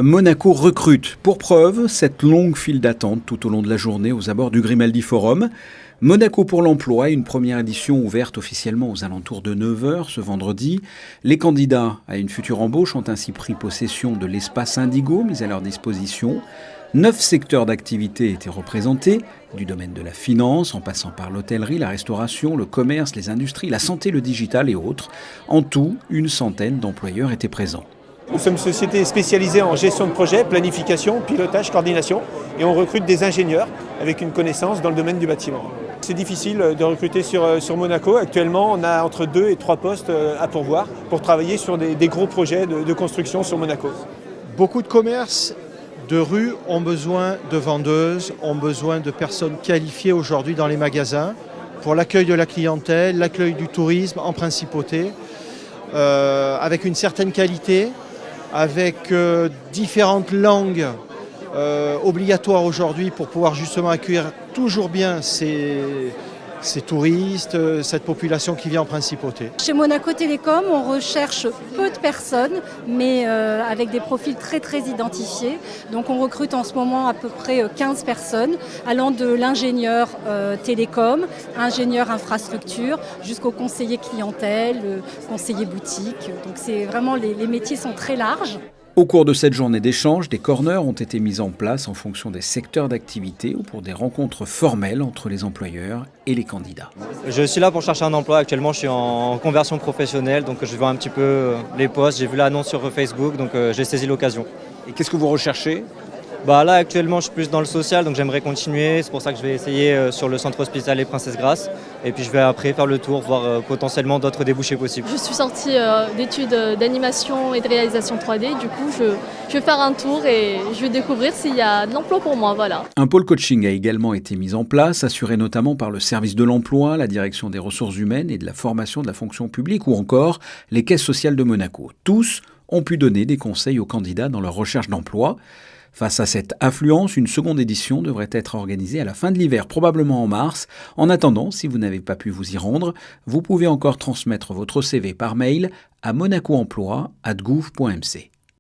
Monaco recrute. Pour preuve, cette longue file d'attente tout au long de la journée aux abords du Grimaldi Forum. Monaco pour l'emploi, une première édition ouverte officiellement aux alentours de 9 h ce vendredi. Les candidats à une future embauche ont ainsi pris possession de l'espace Indigo mis à leur disposition. 9 secteurs d'activité étaient représentés, du domaine de la finance, en passant par l'hôtellerie, la restauration, le commerce, les industries, la santé, le digital et autres. En tout, une centaine d'employeurs étaient présents. Nous sommes une société spécialisée en gestion de projet, planification, pilotage, coordination et on recrute des ingénieurs avec une connaissance dans le domaine du bâtiment. C'est difficile de recruter sur Monaco. Actuellement, on a entre 2 et 3 postes à pourvoir pour travailler sur des gros projets de construction sur Monaco. Beaucoup de commerces de rue ont besoin de vendeuses, ont besoin de personnes qualifiées aujourd'hui dans les magasins pour l'accueil de la clientèle, l'accueil du tourisme en principauté, avec une certaine qualité, avec différentes langues obligatoires aujourd'hui pour pouvoir justement accueillir toujours bien ces touristes, cette population qui vient en principauté. Chez Monaco Télécom, on recherche peu de personnes, mais avec des profils très identifiés. Donc on recrute en ce moment à peu près 15 personnes, allant de l'ingénieur télécom, ingénieur infrastructure, jusqu'au conseiller clientèle, conseiller boutique. Donc c'est vraiment, les métiers sont très larges. Au cours de cette journée d'échange, des corners ont été mis en place en fonction des secteurs d'activité ou pour des rencontres formelles entre les employeurs et les candidats. Je suis là pour chercher un emploi. Actuellement, je suis en conversion professionnelle, donc je vois un petit peu les postes. J'ai vu l'annonce sur Facebook, donc j'ai saisi l'occasion. Et qu'est-ce que vous recherchez ? Là, actuellement, je suis plus dans le social, donc j'aimerais continuer. C'est pour ça que je vais essayer sur le centre hospitalier Princesse Grasse. Et puis je vais après faire le tour, voir potentiellement d'autres débouchés possibles. Je suis sortie d'études d'animation et de réalisation 3D. Du coup, je vais faire un tour et je vais découvrir s'il y a de l'emploi pour moi. Voilà. Un pôle coaching a également été mis en place, assuré notamment par le service de l'emploi, la direction des ressources humaines et de la formation de la fonction publique ou encore les caisses sociales de Monaco. Tous ont pu donner des conseils aux candidats dans leur recherche d'emploi. Face à cette affluence, une seconde édition devrait être organisée à la fin de l'hiver, probablement en mars. En attendant, si vous n'avez pas pu vous y rendre, vous pouvez encore transmettre votre CV par mail à monacoemploi@gouv.mc.